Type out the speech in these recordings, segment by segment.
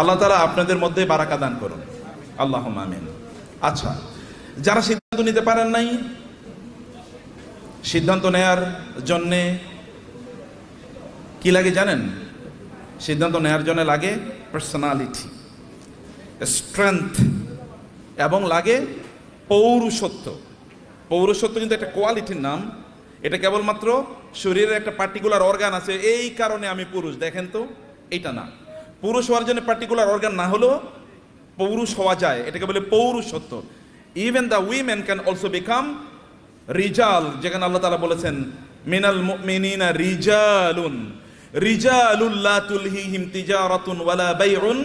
আল্লাহ তাআলা আপনাদের মধ্যে বারাকা দান করুন, আল্লাহুম্মা আমিন। আচ্ছা, যারা সিদ্ধান্ত নিতে পারেন নাই, সিদ্ধান্ত নেয়ার জন্যে কি লাগে জানেন? সিদ্ধান্ত নেয়ার জন্য লাগে পার্সোনালিটি, স্ট্রেংথ, এবং লাগে পৌরুষত্ব। পৌরুষত্ব কিন্তু একটা কোয়ালিটির নাম। এটা কেবলমাত্র শরীরের একটা পার্টিকুলার অর্গান আছে, এই কারণে আমি পুরুষ, দেখেন তো, এটা না। পুরুষ হওয়ার জন্য পার্টিকুলার অর্গান না হলেও পৌরুষ হওয়া যায়, এটাকে বলে পৌরুষত্ব। Even the women can also become রিজাল, যেখানে আল্লাহ তাআলা বলেছেন মিনাল মুমিনিনা রিজালুন রিজালুল লা তুলহিহিম তিজারাতুন ওয়ালা বাইউন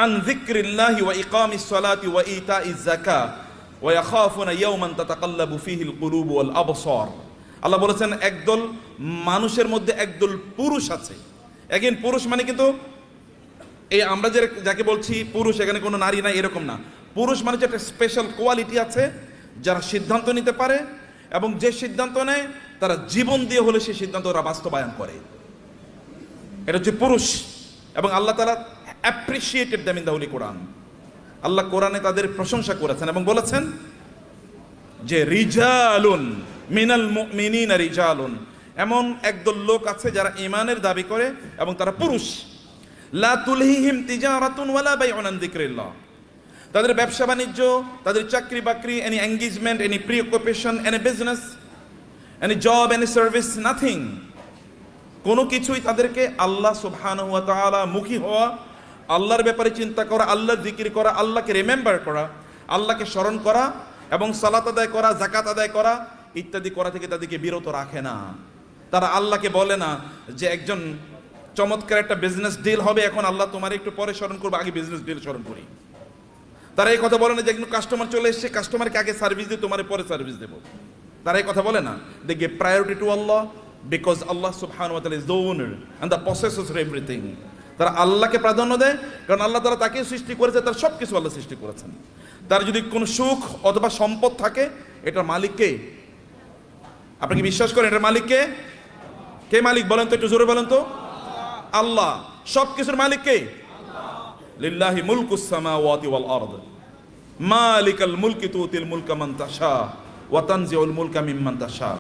আন যিকরিল্লাহি ওয়া ইকামিস সালাতি ওয়া ইতাইজ যাকাত ওয়া ইয়াখাফুনা ইয়াওমান তাতাকাল্লাবু ফীহিল কুলুবু ওয়াল আবসার। আল্লাহ বলেছেন একদল মানুষের মধ্যে একদল পুরুষ আছে। এগেন পুরুষ মানে কিন্তু এই আমরা যাকে বলছি পুরুষ, এখানে কোনো নারী নাই এরকম না। পুরুষ মানে যে একটা স্পেশাল কোয়ালিটি আছে, যারা সিদ্ধান্ত নিতে পারে এবং যে সিদ্ধান্ত নেয় তারা জীবন দিয়ে হলে সেই সিদ্ধান্ত ওরা বাস্তবায়ন করে, এটা হচ্ছে পুরুষ। এবং আল্লাহ তাআলা appreciated them in the holy Quran. Allah কোরআনে তাদের প্রশংসা করেছেন এবং বলেছেন যে রিজালুন মিনাল মুমিনিনা রিজালুন, এমন একদল লোক আছে যারা ঈমানের দাবি করে এবং তারা পুরুষ। লা তুলহিহিম তিজারাতুন ওয়ালা বাইউন আন যিকরিল্লাহ, তাদের ব্যবসা বাণিজ্য, তাদের চাকরি বাকরি, any engagement, any pre occupation, any business, any job, any service, nothing, কোনো কিছুই তাদেরকে আল্লাহ সুবহানাহু ওয়া তাআলা মুখী হওয়া, আল্লাহর ব্যাপারে চিন্তা করা, আল্লাহর জিকির করা, আল্লাহকে রিমেম্বার করা, আল্লাহকে স্মরণ করা এবং সালাত আদায় করা, যাকাত আদায় করা ইত্যাদি করা থেকে তাদেরকে বিরত রাখে না। তারা আল্লাহকে বলে না যে একজন চমৎকার একটা বিজনেস ডিল হবে, এখন আল্লাহ তোমার একটু পরে স্মরণ করবো, আগে বিজনেস ডিল স্মরণ করি। তারা এই কথা বলে না যে একজন কাস্টমার চলে এসেছে, কাস্টমারকে আগে সার্ভিস দিয়ে তোমার পরে সার্ভিস দেবো। তারা এই কথা বলে না। They give priority to Allah because Allah সুবহানাহু ওয়া তাআলা is the owner and the possessor of everything. তারা আল্লাহকে প্রাধান্য দেয়, কারণ আল্লাহ তাআলা তাকে সৃষ্টি করেছে, তার সব কিছু আল্লাহ সৃষ্টি করেছেন। তার যদি কোনো সুখ অথবা সম্পদ থাকে, এটার মালিক কে? আপনি কি বিশ্বাস করেন এটার মালিক কে? কে মালিক বলেন তো, একটু জোরে বলেন তো। আল্লাহ। সব কিছুর মালিক কে? লিল্লাহি মুলকুস সামাওয়াতি ওয়াল আরদ মালিকাল মুলকি তুতিল মুলকা মান তাশা ওয়া তানজিউল মুলকা মিম্মান তাশা।